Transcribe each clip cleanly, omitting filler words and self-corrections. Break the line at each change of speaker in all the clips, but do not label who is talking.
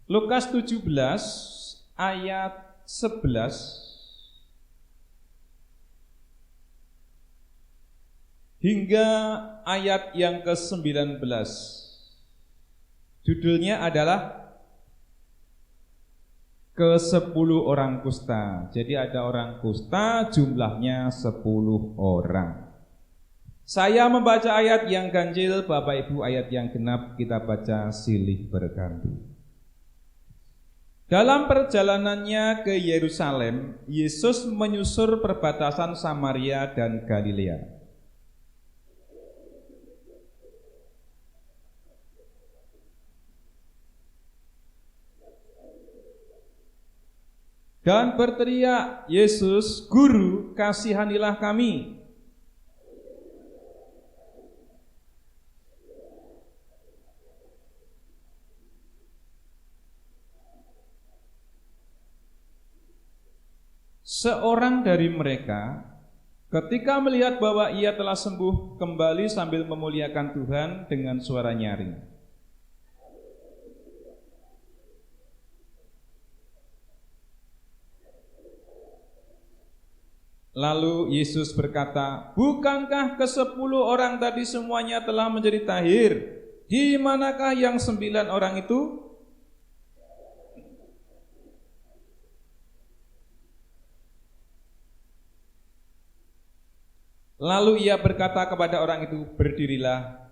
Lukas 17 ayat 11 hingga ayat yang ke-19. Judulnya adalah ke-10 orang kusta. Jadi ada orang kusta, jumlahnya 10 orang. Saya membaca ayat yang ganjil, Bapak Ibu ayat yang genap, kita baca silih berganti. Dalam perjalanannya ke Yerusalem, Yesus menyusur perbatasan Samaria dan Galilea. Dan berteriak, Yesus, Guru, kasihanilah kami. Seorang dari mereka ketika melihat bahwa ia telah sembuh kembali sambil memuliakan Tuhan dengan suara nyaring. Lalu Yesus berkata, bukankah ke-10 orang tadi semuanya telah menjadi tahir? Di manakah yang 9 orang itu? Lalu ia berkata kepada orang itu, berdirilah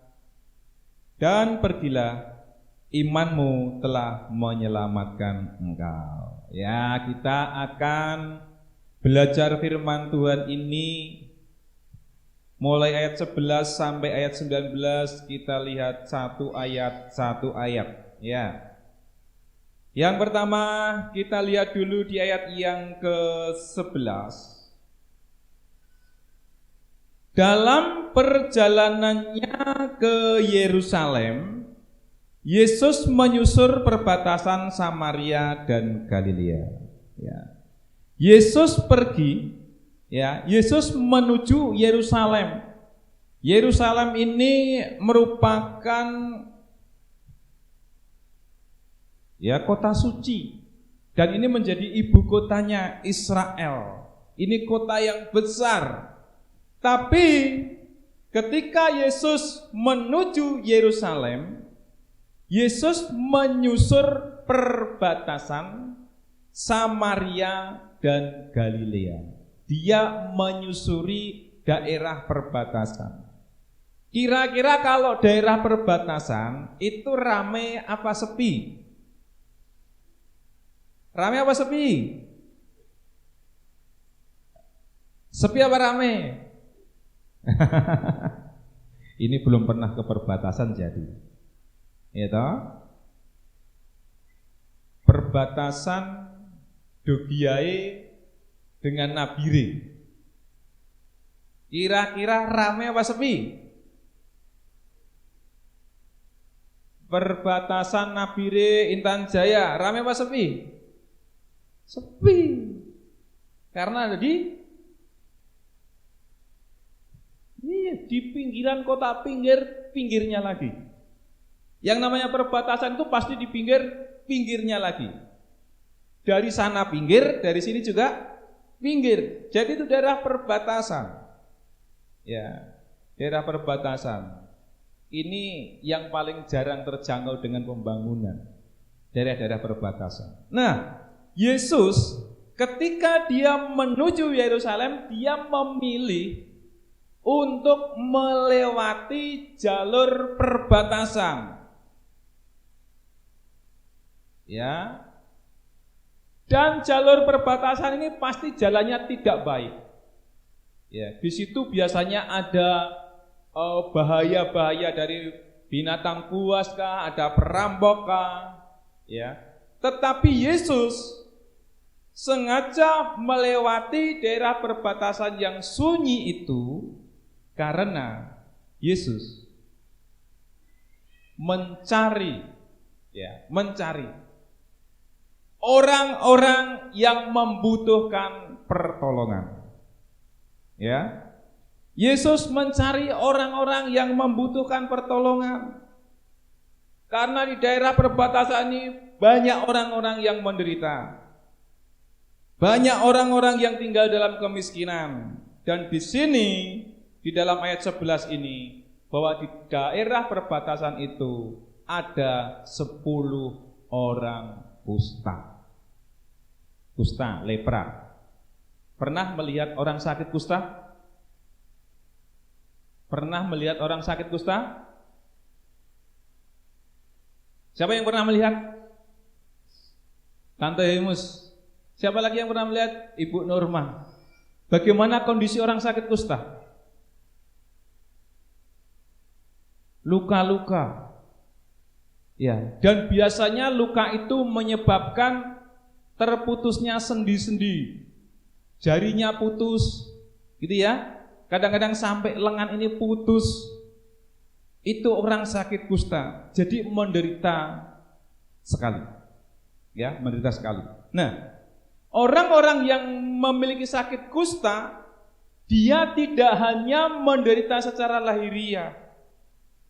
dan pergilah, imanmu telah menyelamatkan engkau. Ya, kita akan belajar firman Tuhan ini mulai ayat 11 sampai ayat 19. Kita lihat satu ayat ya. Yang pertama kita lihat dulu di ayat yang ke-11. Dalam perjalanannya ke Yerusalem, Yesus menyusur perbatasan Samaria dan Galilea. Ya. Yesus pergi, ya, Yesus menuju Yerusalem. Yerusalem ini merupakan ya kota suci, dan ini menjadi ibu kotanya Israel. Ini kota yang besar. Tapi ketika Yesus menuju Yerusalem, Yesus menyusur perbatasan Samaria dan Galilea. Dia menyusuri daerah perbatasan. Kira-kira kalau daerah perbatasan itu ramai apa sepi? Ramai apa sepi? Sepi apa ramai? Ini belum pernah ke perbatasan jadi. Ya toh? Perbatasan Dogiae dengan Nabire. Kira-kira ramai apa sepi? Perbatasan Nabire Intan Jaya ramai apa sepi? Sepi. Karena ada di pinggiran kota, pinggirnya lagi. Yang namanya perbatasan itu pasti di pinggirnya lagi. Dari sana pinggir, dari sini juga pinggir. Jadi itu daerah perbatasan. Ya, daerah perbatasan. Ini yang paling jarang terjangkau dengan pembangunan. Daerah-daerah perbatasan. Nah, Yesus ketika dia menuju Yerusalem, dia memilih untuk melewati jalur perbatasan. Ya. Dan jalur perbatasan ini pasti jalannya tidak baik. Ya, di situ biasanya ada bahaya-bahaya dari binatang buas kah, ada perampok kah, ya. Tetapi Yesus sengaja melewati daerah perbatasan yang sunyi itu karena Yesus mencari orang-orang yang membutuhkan pertolongan. Ya. Yesus mencari orang-orang yang membutuhkan pertolongan. Karena di daerah perbatasan ini banyak orang-orang yang menderita. Banyak orang-orang yang tinggal dalam kemiskinan. Dan di sini, di dalam ayat 11 ini, bahwa di daerah perbatasan itu ada 10 orang kusta. Kusta, lepra. Pernah melihat orang sakit kusta? Pernah melihat orang sakit kusta? Siapa yang pernah melihat? Tante Hemus. Siapa lagi yang pernah melihat? Ibu Norma. Bagaimana kondisi orang sakit kusta? Luka-luka. Ya, dan biasanya luka itu menyebabkan terputusnya sendi-sendi. Jarinya putus, gitu ya. Kadang-kadang sampai lengan ini putus. Itu orang sakit kusta. Jadi menderita sekali. Ya, menderita sekali. Nah, orang-orang yang memiliki sakit kusta, dia tidak hanya menderita secara lahiriah.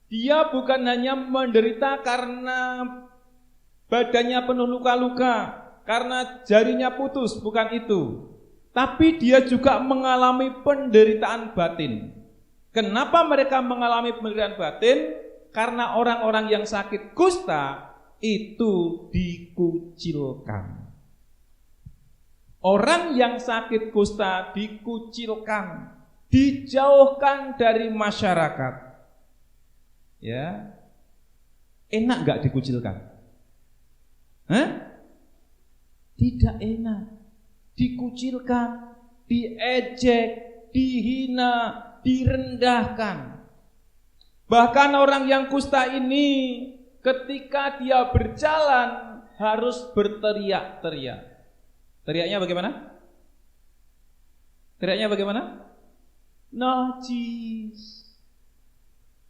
Dia bukan hanya menderita karena badannya penuh luka-luka, karena jarinya putus, bukan itu. Tapi dia juga mengalami penderitaan batin. Kenapa mereka mengalami penderitaan batin? Karena orang-orang yang sakit kusta itu dikucilkan. Orang yang sakit kusta dikucilkan, dijauhkan dari masyarakat. Ya, enak gak dikucilkan? Tidak enak. Dikucilkan, diejek, dihina, direndahkan. Bahkan orang yang kusta ini ketika dia berjalan harus berteriak-teriak. Teriaknya bagaimana? Teriaknya bagaimana? Najis.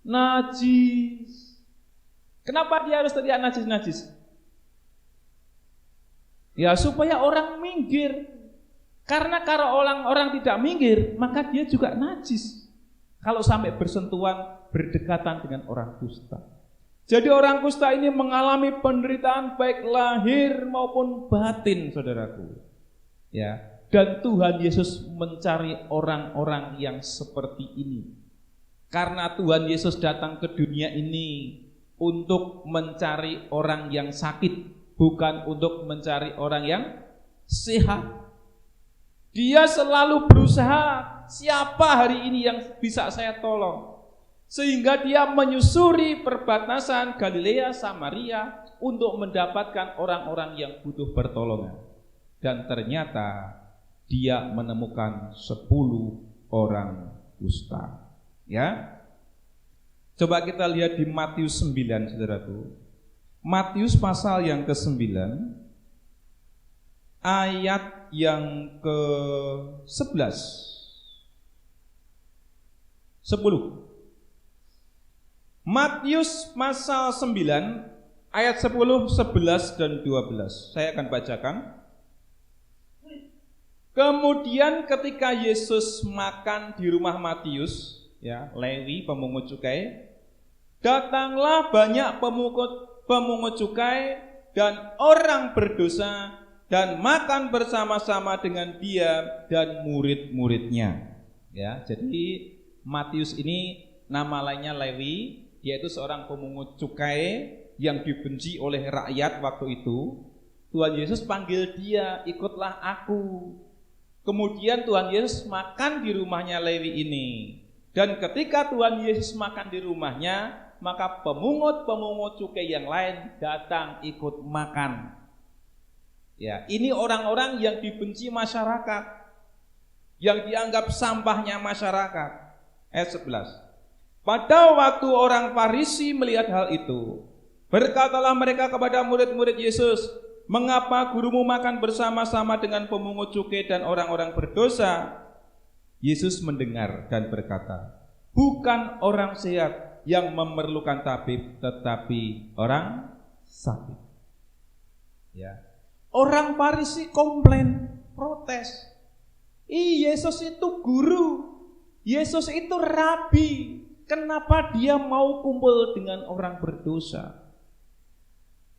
Najis. Kenapa dia harus teriak najis-najis? Ya supaya orang minggir. Karena kalau orang tidak minggir, maka dia juga najis. Kalau sampai bersentuhan, berdekatan dengan orang kusta. Jadi orang kusta ini mengalami penderitaan baik lahir maupun batin, saudaraku. Ya, dan Tuhan Yesus mencari orang-orang yang seperti ini. Karena Tuhan Yesus datang ke dunia ini untuk mencari orang yang sakit, bukan untuk mencari orang yang sehat. Dia selalu berusaha, siapa hari ini yang bisa saya tolong? Sehingga dia menyusuri perbatasan Galilea, Samaria untuk mendapatkan orang-orang yang butuh pertolongan. Dan ternyata dia menemukan 10 orang kusta. Ya. Coba kita lihat di Matius 9, saudaraku. Matius pasal yang ke-9, ayat yang ke-11. 10. Matius pasal 9 ayat 10, 11 dan 12. Saya akan bacakan. Kemudian ketika Yesus makan di rumah Matius, ya, Lewi pemungut cukai, datanglah banyak pemungut cukai dan orang berdosa dan makan bersama-sama dengan dia dan murid-muridnya. Ya, jadi Matius ini nama lainnya Lewi. Dia itu seorang pemungut cukai yang dibenci oleh rakyat waktu itu. Tuhan Yesus panggil dia, ikutlah aku. Kemudian Tuhan Yesus makan di rumahnya Lewi ini. Dan ketika Tuhan Yesus makan di rumahnya, maka pemungut-pemungut cukai yang lain datang ikut makan. Ya, ini orang-orang yang dibenci masyarakat, yang dianggap sampahnya masyarakat. Ayat 11. Pada waktu orang Farisi melihat hal itu, berkatalah mereka kepada murid-murid Yesus, "Mengapa gurumu makan bersama-sama dengan pemungut cukai dan orang-orang berdosa?" Yesus mendengar dan berkata, "Bukan orang sehat yang memerlukan tabib, tetapi orang sakit." Ya. Orang Farisi komplain, protes. Yesus itu guru, Yesus itu rabi. Kenapa dia mau kumpul dengan orang berdosa?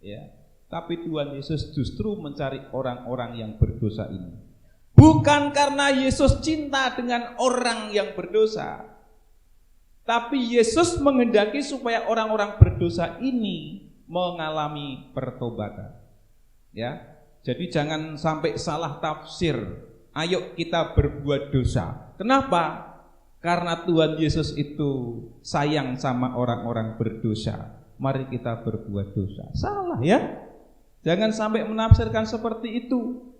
Ya. Tapi Tuhan Yesus justru mencari orang-orang yang berdosa ini. Bukan karena Yesus cinta dengan orang yang berdosa, tapi Yesus menghendaki supaya orang-orang berdosa ini mengalami pertobatan. Ya, jadi jangan sampai salah tafsir. Ayo kita berbuat dosa. Kenapa? Karena Tuhan Yesus itu sayang sama orang-orang berdosa. Mari kita berbuat dosa. Salah ya. Jangan sampai menafsirkan seperti itu.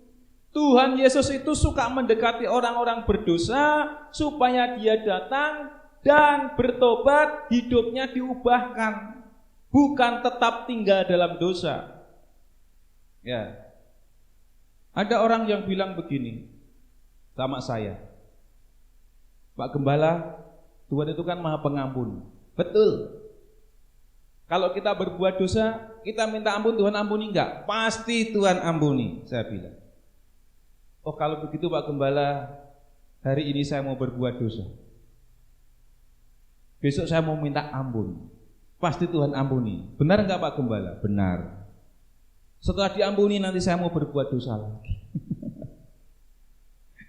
Tuhan Yesus itu suka mendekati orang-orang berdosa supaya dia datang dan bertobat, hidupnya diubahkan, bukan tetap tinggal dalam dosa. Ya. Ada orang yang bilang begini sama saya, Pak Gembala, Tuhan itu kan Maha Pengampun. Betul. Kalau kita berbuat dosa, kita minta ampun, Tuhan ampuni enggak? Pasti Tuhan ampuni, saya bilang. Oh kalau begitu Pak Gembala, hari ini saya mau berbuat dosa. Besok saya mau minta ampun. Pasti Tuhan ampuni. Benar enggak Pak Gembala? Benar. Setelah diampuni nanti saya mau berbuat dosa lagi.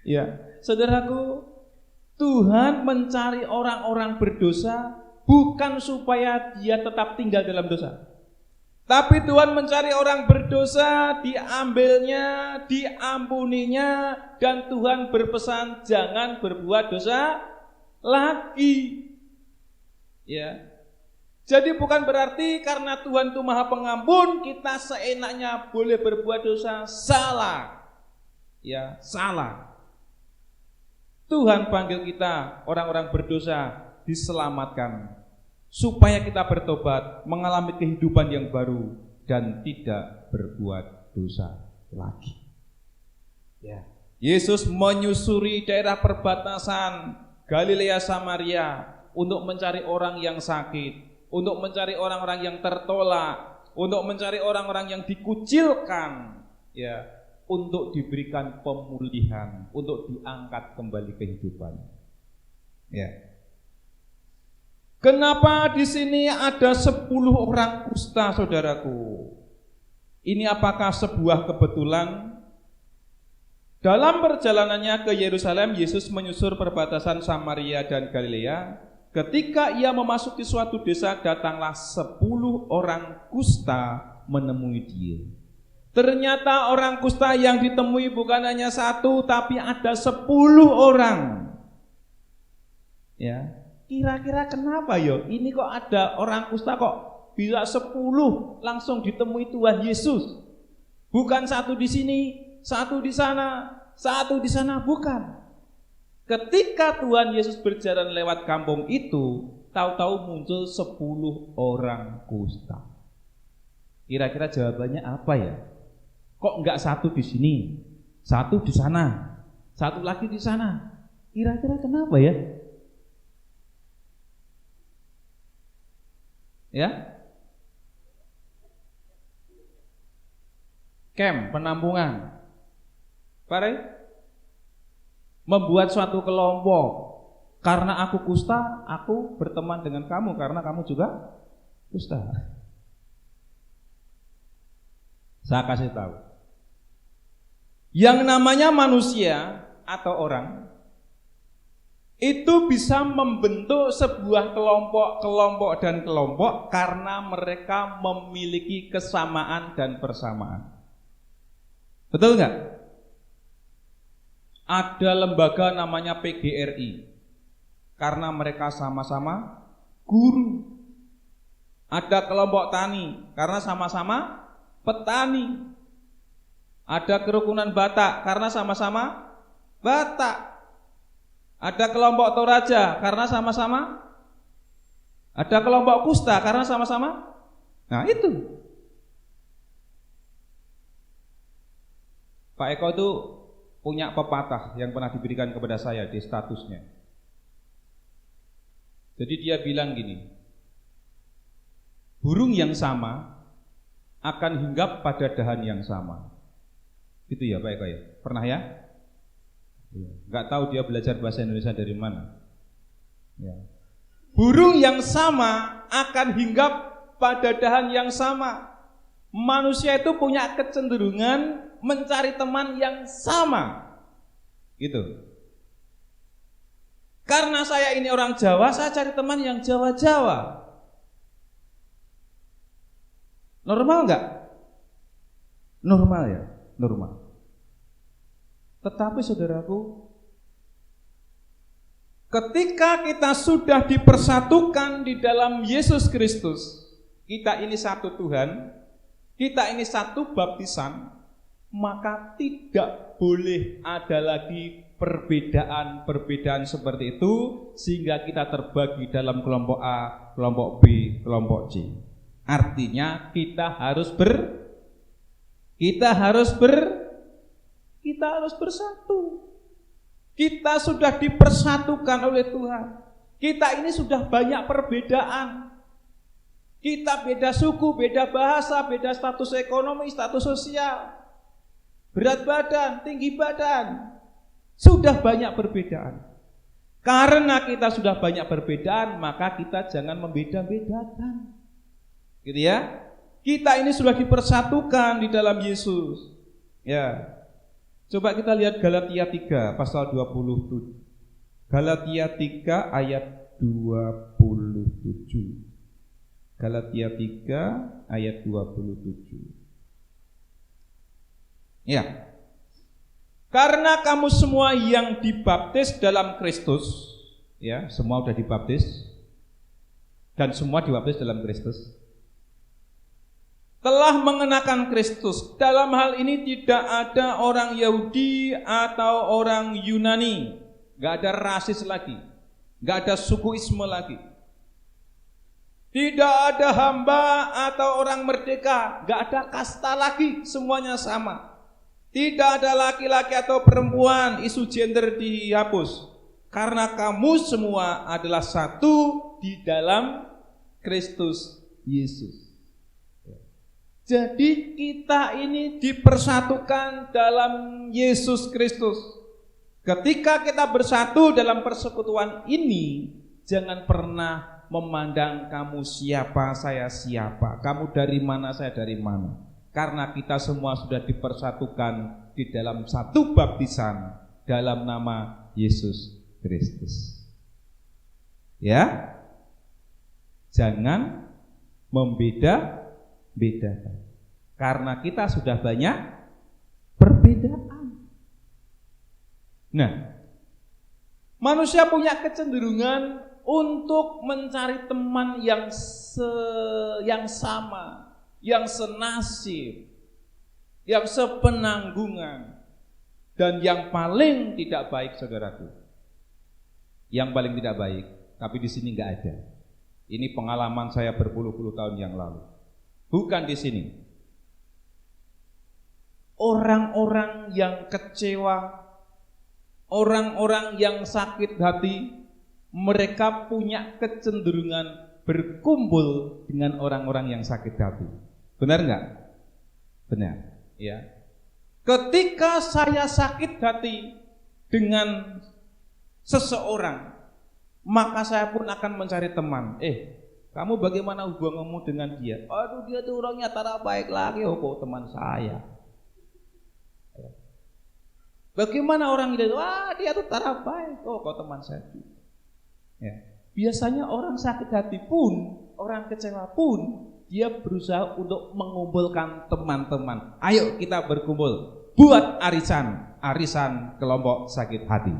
Ya, saudaraku, Tuhan mencari orang-orang berdosa bukan supaya dia tetap tinggal dalam dosa, tapi Tuhan mencari orang berdosa, diambilnya, diampuninya, dan Tuhan berpesan jangan berbuat dosa lagi. Ya. Jadi bukan berarti karena Tuhan itu Maha Pengampun kita seenaknya boleh berbuat dosa. Salah. Ya, salah. Tuhan panggil kita orang-orang berdosa diselamatkan supaya kita bertobat, mengalami kehidupan yang baru dan tidak berbuat dosa lagi. Ya. Yesus menyusuri daerah perbatasan Galilea Samaria untuk mencari orang yang sakit, untuk mencari orang-orang yang tertolak, untuk mencari orang-orang yang dikucilkan, ya, untuk diberikan pemulihan, untuk diangkat kembali kehidupan. Ya. Kenapa di sini ada 10 orang kusta, saudaraku? Ini apakah sebuah kebetulan? Dalam perjalanannya ke Yerusalem, Yesus menyusur perbatasan Samaria dan Galilea. Ketika ia memasuki suatu desa, datanglah 10 orang kusta menemui dia. Ternyata orang kusta yang ditemui bukan hanya 1, tapi ada 10 orang. Ya. Kira-kira kenapa yo? Ini kok ada orang kusta kok bisa 10 langsung ditemui Tuhan Yesus? Bukan 1 di sini, 1 di sana, 1 di sana, bukan. Ketika Tuhan Yesus berjalan lewat kampung itu, tahu-tahu muncul 10 orang kusta. Kira-kira jawabannya apa ya? Kok enggak 1 di sini, 1 di sana, 1 lagi di sana? Kira-kira kenapa ya? Ya, camp, penampungan. Pare, membuat suatu kelompok. Karena aku kusta, aku berteman dengan kamu karena kamu juga kusta. Saya kasih tahu. Yang namanya manusia atau orang itu bisa membentuk sebuah kelompok dan kelompok karena mereka memiliki kesamaan dan persamaan. Betul enggak? Ada lembaga namanya PGRI karena mereka sama-sama guru. Ada kelompok tani karena sama-sama petani. Ada kerukunan Batak karena sama-sama Batak. Ada kelompok Toraja karena sama-sama. Ada kelompok kusta karena sama-sama. Nah itu. Pak Eko itu punya pepatah yang pernah diberikan kepada saya di statusnya. Jadi dia bilang gini, burung yang sama akan hinggap pada dahan yang sama. Itu ya Pak Eko ya? Pernah ya? Enggak tahu dia belajar bahasa Indonesia dari mana. Ya. Burung yang sama akan hinggap pada dahan yang sama. Manusia itu punya kecenderungan mencari teman yang sama. Gitu. Karena saya ini orang Jawa, saya cari teman yang Jawa-Jawa. Normal enggak? Normal ya, normal. Tetapi saudaraku, ketika kita sudah dipersatukan di dalam Yesus Kristus, kita ini satu Tuhan, kita ini satu baptisan, maka tidak boleh ada lagi perbedaan-perbedaan seperti itu sehingga kita terbagi dalam kelompok A, kelompok B, kelompok C. Artinya kita harus bersatu. Kita sudah dipersatukan oleh Tuhan. Kita ini sudah banyak perbedaan. Kita beda suku, beda bahasa, beda status ekonomi, status sosial, berat badan, tinggi badan. Sudah banyak perbedaan. Karena kita sudah banyak perbedaan, maka kita jangan membeda-bedakan. Gitu ya. Kita ini sudah dipersatukan di dalam Yesus. Ya. Coba kita lihat Galatia 3 pasal 27. Galatia 3 ayat 27. Galatia 3 ayat 27. Ya. Karena kamu semua yang dibaptis dalam Kristus, ya, semua sudah dibaptis dan semua dibaptis dalam Kristus, telah mengenakan Kristus. Dalam hal ini tidak ada orang Yahudi atau orang Yunani, gak ada rasis lagi, gak ada sukuisme lagi, tidak ada hamba atau orang merdeka, gak ada kasta lagi, semuanya sama. Tidak ada laki-laki atau perempuan, isu gender dihapus. Karena kamu semua adalah satu di dalam Kristus Yesus. Jadi kita ini dipersatukan dalam Yesus Kristus. Ketika kita bersatu dalam persekutuan ini, jangan pernah memandang kamu siapa, saya siapa, kamu dari mana, saya dari mana. Karena kita semua sudah dipersatukan di dalam satu baptisan dalam nama Yesus Kristus. Ya, jangan membeda-bedakan. Karena kita sudah banyak perbedaan. Nah, manusia punya kecenderungan untuk mencari teman yang sama, yang senasib, yang sepenanggungan, dan yang paling tidak baik, saudaraku. Yang paling tidak baik, tapi di sini nggak ada. Ini pengalaman saya berpuluh-puluh tahun yang lalu. Bukan di sini. Orang-orang yang kecewa, orang-orang yang sakit hati, mereka punya kecenderungan berkumpul dengan orang-orang yang sakit hati. Benar enggak? Benar, ya. Ketika saya sakit hati dengan seseorang, maka saya pun akan mencari teman. Kamu bagaimana hubunganmu dengan dia? Aduh, dia tuh orangnya tak baik lagi, kok teman saya. Bagaimana orang itu? Dia tuh tak baik, kok teman saya. Ya. Biasanya orang sakit hati pun, orang kecewa pun, dia berusaha untuk mengumpulkan teman-teman. Ayo kita berkumpul, buat arisan kelompok sakit hati.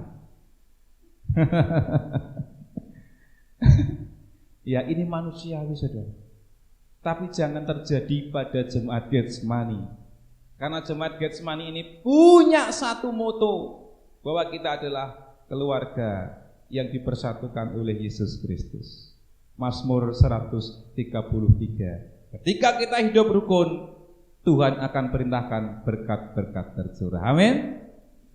Ya, ini manusiawi, saudara. Tapi jangan terjadi pada jemaat Getsemani. Karena jemaat Getsemani ini punya satu moto, bahwa kita adalah keluarga yang dipersatukan oleh Yesus Kristus. Mazmur 133. Ketika kita hidup rukun, Tuhan akan perintahkan berkat-berkat tercurah. Amin.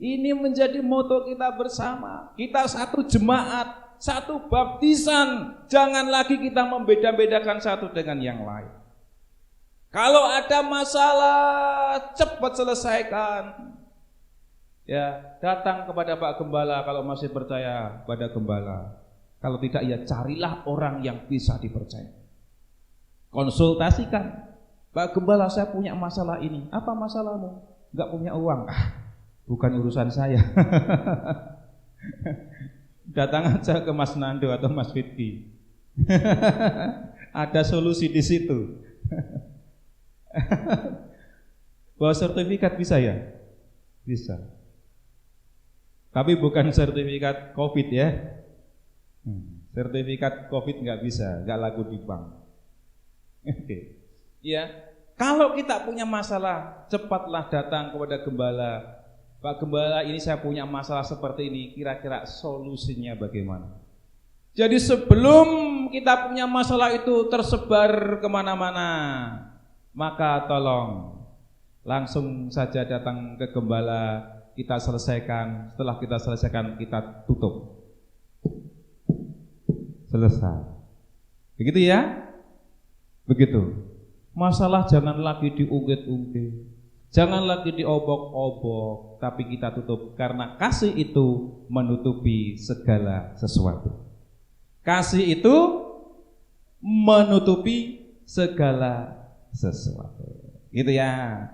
Ini menjadi moto kita bersama. Kita satu jemaat, satu baptisan. Jangan lagi kita membeda-bedakan satu dengan yang lain. Kalau ada masalah, cepat selesaikan. Ya, datang kepada Pak Gembala kalau masih percaya pada Gembala. Kalau tidak, ya carilah orang yang bisa dipercaya. Konsultasikan. Pak Gembala, saya punya masalah ini. Apa masalahmu? Enggak punya uang. Bukan urusan saya. Datang aja ke Mas Nando atau Mas Fitki. Ada solusi di situ. Bawa sertifikat bisa ya? Bisa. Tapi bukan sertifikat COVID ya. Sertifikat COVID nggak bisa, nggak laku di bank. Oke. Ya, kalau kita punya masalah, cepatlah datang kepada gembala. Pak Gembala, ini saya punya masalah seperti ini, kira-kira solusinya bagaimana? Jadi sebelum kita punya masalah itu tersebar kemana-mana, maka tolong langsung saja datang ke gembala, kita selesaikan. Setelah kita selesaikan, kita tutup. Selesai. Begitu ya? Begitu. Masalah jangan lagi diungkit-ungkit, jangan lagi diobok-obok, tapi kita tutup, karena kasih itu menutupi segala sesuatu. Kasih itu menutupi segala sesuatu. Gitu ya.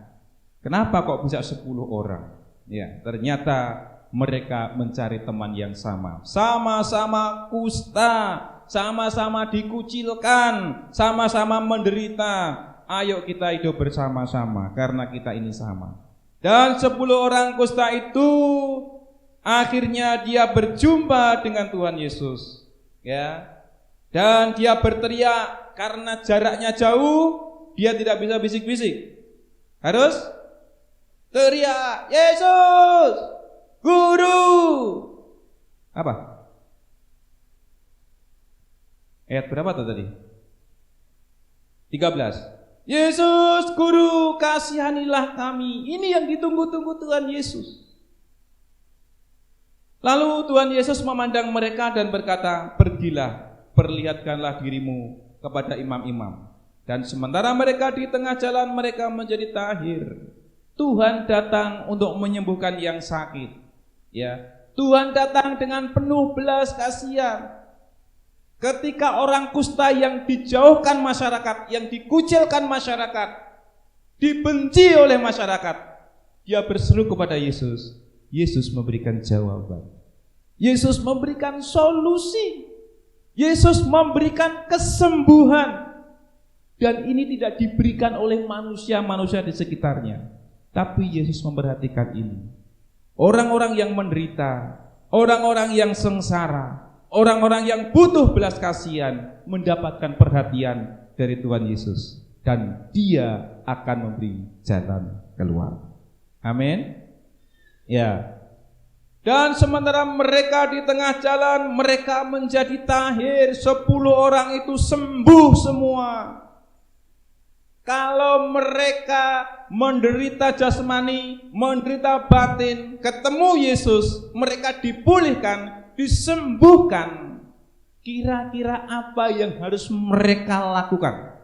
Kenapa kok bisa 10 orang? Ya, ternyata mereka mencari teman yang sama. Sama-sama kusta, sama-sama dikucilkan, sama-sama menderita. Ayo kita hidup bersama-sama karena kita ini sama. Dan 10 orang kusta itu akhirnya dia berjumpa dengan Tuhan Yesus. Ya. Dan dia berteriak karena jaraknya jauh, dia tidak bisa bisik-bisik. Harus teriak, Yesus, Guru. Apa? Ayat berapa tuh tadi? 13. Yesus, Guru, kasihanilah kami. Ini yang ditunggu-tunggu Tuhan Yesus. Lalu Tuhan Yesus memandang mereka dan berkata, pergilah, perlihatkanlah dirimu kepada imam-imam. Dan sementara mereka di tengah jalan, mereka menjadi tahir. Tuhan datang untuk menyembuhkan yang sakit. Ya, Tuhan datang dengan penuh belas kasihan. Ketika orang kusta yang dijauhkan masyarakat, yang dikucilkan masyarakat, dibenci oleh masyarakat, dia berseru kepada Yesus. Yesus memberikan jawaban. Yesus memberikan solusi. Yesus memberikan kesembuhan. Dan ini tidak diberikan oleh manusia-manusia di sekitarnya, tapi Yesus memperhatikan ini. Orang-orang yang menderita, orang-orang yang sengsara, orang-orang yang butuh belas kasihan mendapatkan perhatian dari Tuhan Yesus, dan Dia akan memberi jalan keluar. Amin. Ya. Dan sementara mereka di tengah jalan, mereka menjadi tahir. 10 orang itu sembuh semua. Kalau mereka menderita jasmani, menderita batin, ketemu Yesus, mereka dipulihkan, disembuhkan. Kira-kira apa yang harus mereka lakukan?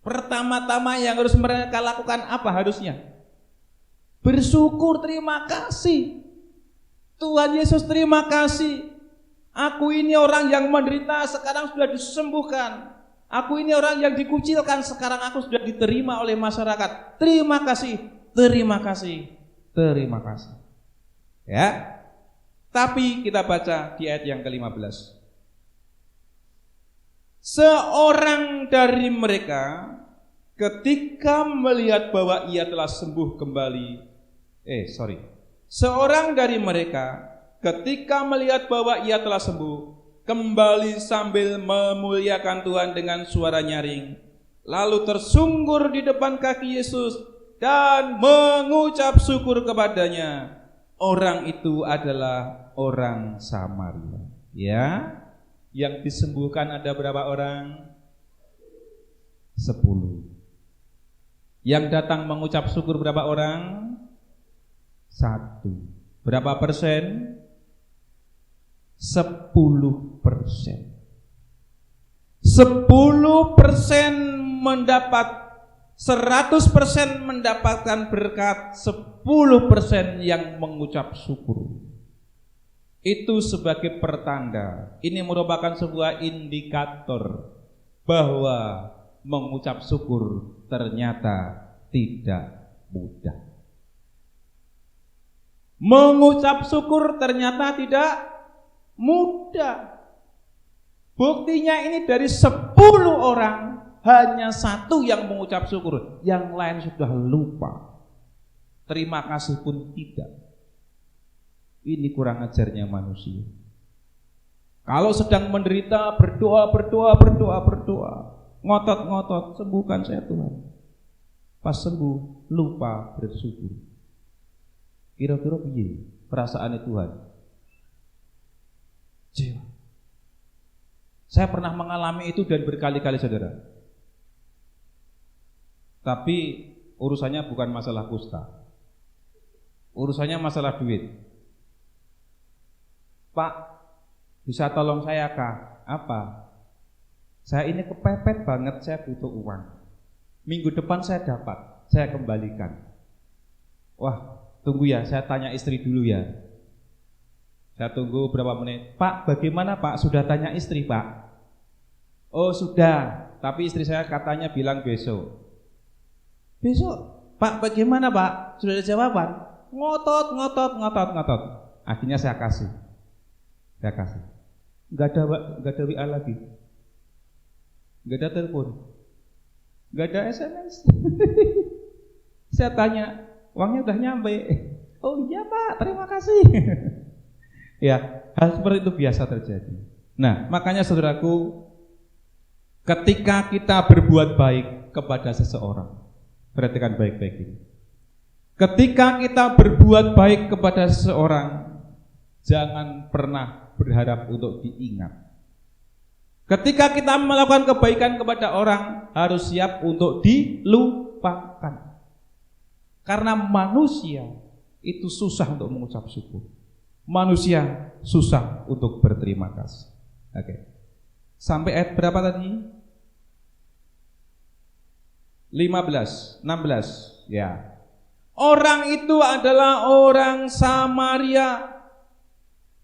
Pertama-tama yang harus mereka lakukan apa harusnya? Bersyukur, terima kasih. Tuhan Yesus, terima kasih. Aku ini orang yang menderita, sekarang sudah disembuhkan. Aku ini orang yang dikucilkan, sekarang aku sudah diterima oleh masyarakat. Terima kasih, terima kasih, terima kasih. Ya. Tapi kita baca di ayat yang ke-15. Seorang dari mereka ketika melihat bahwa ia telah sembuh kembali. Seorang dari mereka ketika melihat bahwa ia telah sembuh kembali sambil memuliakan Tuhan dengan suara nyaring, lalu tersungkur di depan kaki Yesus dan mengucap syukur kepadanya. Orang itu adalah orang Samaria. Ya, yang disembuhkan ada berapa orang? 10. Yang datang mengucap syukur berapa orang? 1. Berapa persen? 10%. 10% mendapat, 100% mendapatkan berkat, 10% yang mengucap syukur. Itu sebagai pertanda. Ini merupakan sebuah indikator bahwa mengucap syukur ternyata tidak mudah. Mengucap syukur ternyata tidak mudah. Buktinya ini dari 10 orang hanya 1 yang mengucap syukur, yang lain sudah lupa. Terima kasih pun tidak. Ini kurang ajarnya manusia. Kalau sedang menderita berdoa, ngotot, sembuhkan saya Tuhan. Pas sembuh lupa bersyukur. Kira-kira piye perasaan Tuhan? Jiwa. Saya pernah mengalami itu dan berkali-kali, saudara. Tapi urusannya bukan masalah kusta. Urusannya masalah duit. Pak, bisa tolong saya kah? Apa? Saya ini kepepet banget, saya butuh uang. Minggu depan saya dapat, saya kembalikan. Wah, tunggu ya, saya tanya istri dulu ya. Saya tunggu berapa menit. Pak, bagaimana Pak? Sudah tanya istri Pak? Oh sudah, tapi istri saya katanya bilang besok. Besok? Pak, bagaimana Pak? Sudah ada jawaban? Ngotot. Akhirnya saya kasih. Gak ada WA lagi, gak ada telepon, gak ada SMS. Saya tanya, uangnya udah nyampe. Oh iya Pak, terima kasih. Ya, hal seperti itu biasa terjadi. Nah, makanya saudaraku, ketika kita berbuat baik kepada seseorang, perhatikan baik-baik ini. Ketika kita berbuat baik kepada seseorang, jangan pernah berharap untuk diingat. Ketika kita melakukan kebaikan kepada orang, harus siap untuk dilupakan. Karena manusia itu susah untuk mengucap syukur. Manusia susah untuk berterima kasih. Oke. Sampai ayat berapa tadi? 15, 16. Ya. Orang itu adalah orang Samaria.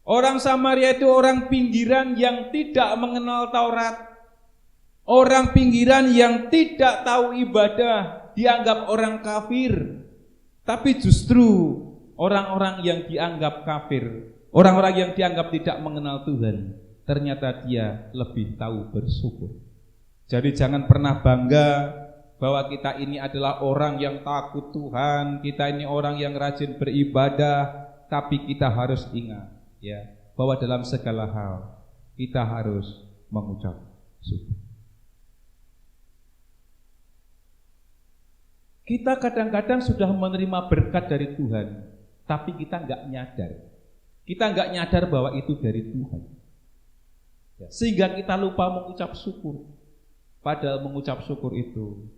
Orang Samaria itu orang pinggiran yang tidak mengenal Taurat. Orang pinggiran yang tidak tahu ibadah, dianggap orang kafir. Tapi justru orang-orang yang dianggap kafir, orang-orang yang dianggap tidak mengenal Tuhan, ternyata dia lebih tahu bersyukur. Jadi jangan pernah bangga bahwa kita ini adalah orang yang takut Tuhan, kita ini orang yang rajin beribadah, tapi kita harus ingat ya, bahwa dalam segala hal kita harus mengucap syukur. Kita kadang-kadang sudah menerima berkat dari Tuhan, tapi kita enggak nyadar. Kita enggak nyadar bahwa itu dari Tuhan. Sehingga kita lupa mengucap syukur. Padahal mengucap syukur itu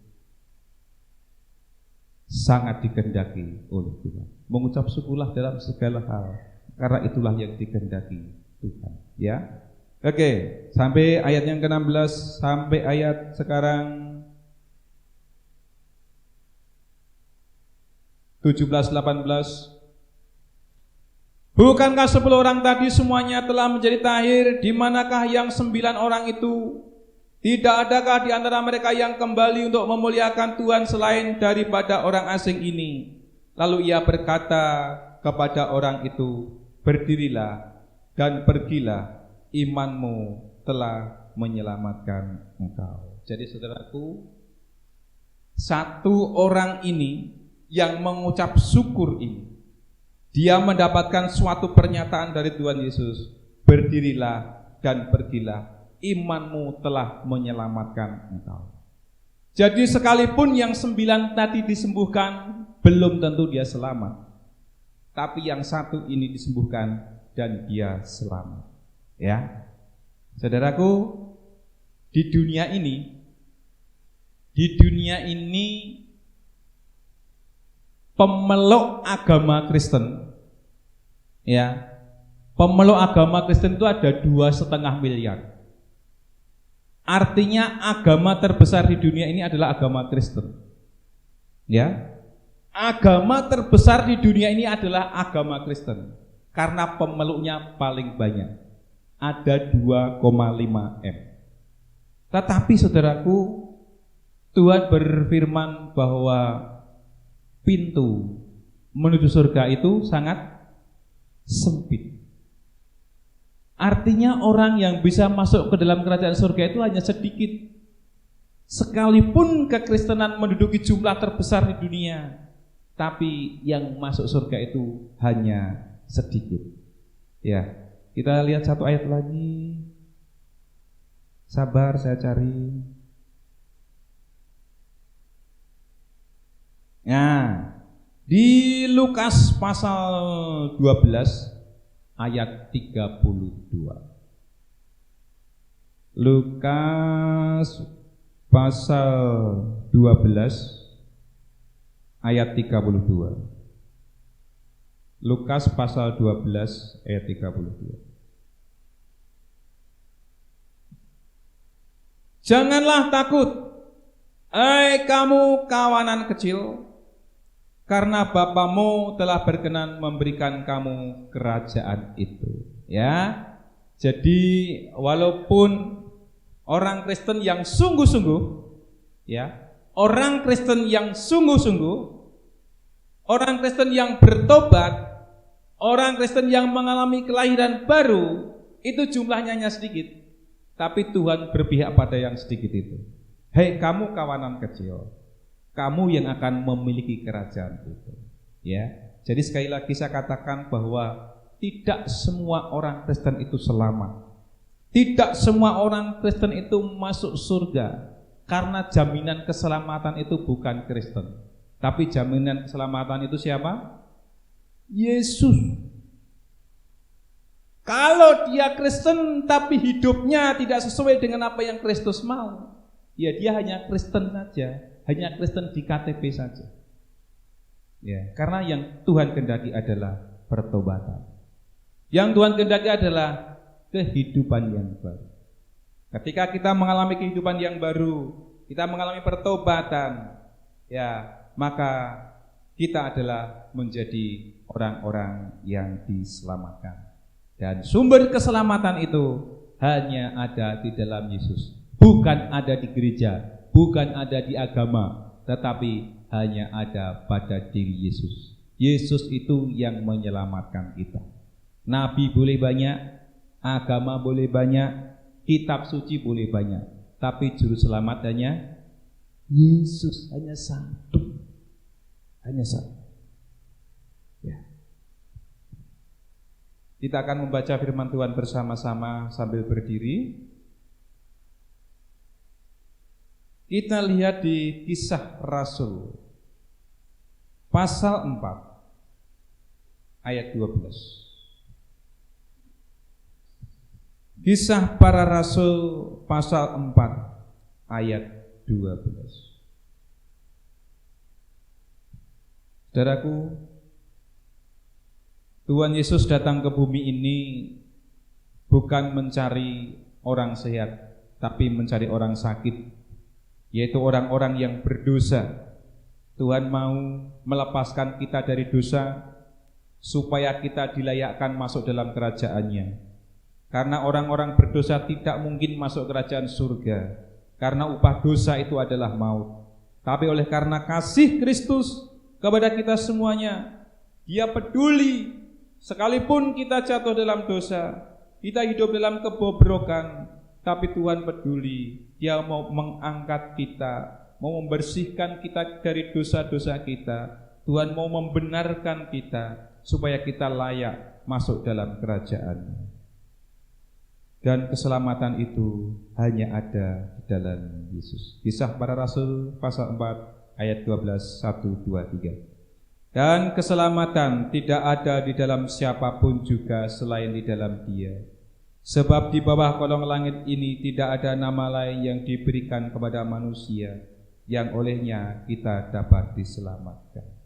sangat dikehendaki oleh Tuhan. Mengucap syukurlah dalam segala hal, karena itulah yang dikehendaki Tuhan. Ya, oke. Sampai ayat yang ke-16 sampai ayat sekarang 17-18. Bukankah 10 orang tadi semuanya telah menjadi tahir? Di manakah yang 9 orang itu? Tidak adakah di antara mereka yang kembali untuk memuliakan Tuhan selain daripada orang asing ini? Lalu ia berkata kepada orang itu, berdirilah dan pergilah, imanmu telah menyelamatkan engkau. Jadi saudaraku, 1 orang ini yang mengucap syukur ini, dia mendapatkan suatu pernyataan dari Tuhan Yesus, berdirilah dan pergilah, imanmu telah menyelamatkan engkau. Jadi sekalipun yang 9 tadi disembuhkan, belum tentu dia selamat. Tapi yang 1 ini disembuhkan dan dia selamat. Ya, saudaraku, di dunia ini pemeluk agama Kristen, ya, pemeluk agama Kristen itu ada 2,5 miliar. Artinya agama terbesar di dunia ini adalah agama Kristen. Ya, agama terbesar di dunia ini adalah agama Kristen, karena pemeluknya paling banyak, ada 2,5 M. Tetapi saudaraku, Tuhan berfirman bahwa pintu menuju surga itu sangat sempit. Artinya orang yang bisa masuk ke dalam kerajaan surga itu hanya sedikit. Sekalipun kekristenan menduduki jumlah terbesar di dunia, tapi yang masuk surga itu hanya sedikit. Ya, kita lihat satu ayat lagi. Sabar, saya cari. Nah, di Lukas pasal 12 ayat 32. Lukas pasal 12 ayat 32. Lukas pasal 12 ayat 32. Janganlah takut, hai kamu kawanan kecil, karena Bapamu telah berkenan memberikan kamu kerajaan itu. Ya, jadi walaupun orang Kristen yang sungguh-sungguh, ya, orang Kristen yang sungguh-sungguh, orang Kristen yang bertobat, orang Kristen yang mengalami kelahiran baru, itu jumlahnya hanya sedikit. Tapi Tuhan berpihak pada yang sedikit itu. Hei kamu kawanan kecil, kamu yang akan memiliki kerajaan itu. Ya, jadi sekali lagi saya katakan bahwa tidak semua orang Kristen itu selamat. Tidak semua orang Kristen itu masuk surga, karena jaminan keselamatan itu bukan Kristen. Tapi jaminan keselamatan itu siapa? Yesus. Kalau dia Kristen tapi hidupnya tidak sesuai dengan apa yang Kristus mau, ya dia hanya Kristen saja, hanya Kristen di KTP saja. Ya, karena yang Tuhan kehendaki adalah pertobatan. Yang Tuhan kehendaki adalah kehidupan yang baru. Ketika kita mengalami kehidupan yang baru, kita mengalami pertobatan, ya, maka kita adalah menjadi orang-orang yang diselamatkan. Dan sumber keselamatan itu hanya ada di dalam Yesus. Bukan ada di gereja, bukan ada di agama, tetapi hanya ada pada diri Yesus. Yesus itu yang menyelamatkan kita. Nabi boleh banyak, agama boleh banyak, kitab suci boleh banyak, tapi juru selamat hanya Yesus, hanya satu. Hanya satu. Ya. Kita akan membaca firman Tuhan bersama-sama sambil berdiri. Kita lihat di Kisah Rasul pasal 4 ayat 12. Kisah para Rasul pasal 4 ayat 12. Saudaraku, Tuhan Yesus datang ke bumi ini bukan mencari orang sehat, tapi mencari orang sakit, yaitu orang-orang yang berdosa. Tuhan mau melepaskan kita dari dosa supaya kita dilayakkan masuk dalam kerajaan-Nya. Karena orang-orang berdosa tidak mungkin masuk kerajaan surga, karena upah dosa itu adalah maut. Tapi oleh karena kasih Kristus kepada kita semuanya, Dia peduli. Sekalipun kita jatuh dalam dosa, kita hidup dalam kebobrokan, tapi Tuhan peduli. Dia mau mengangkat kita, mau membersihkan kita dari dosa-dosa kita. Tuhan mau membenarkan kita supaya kita layak masuk dalam kerajaan. Dan keselamatan itu hanya ada di dalam Yesus. Kisah para Rasul pasal 4 ayat 12, 1, 2, 3. Dan keselamatan tidak ada di dalam siapapun juga selain di dalam Dia. Sebab di bawah kolong langit ini tidak ada nama lain yang diberikan kepada manusia yang olehnya kita dapat diselamatkan.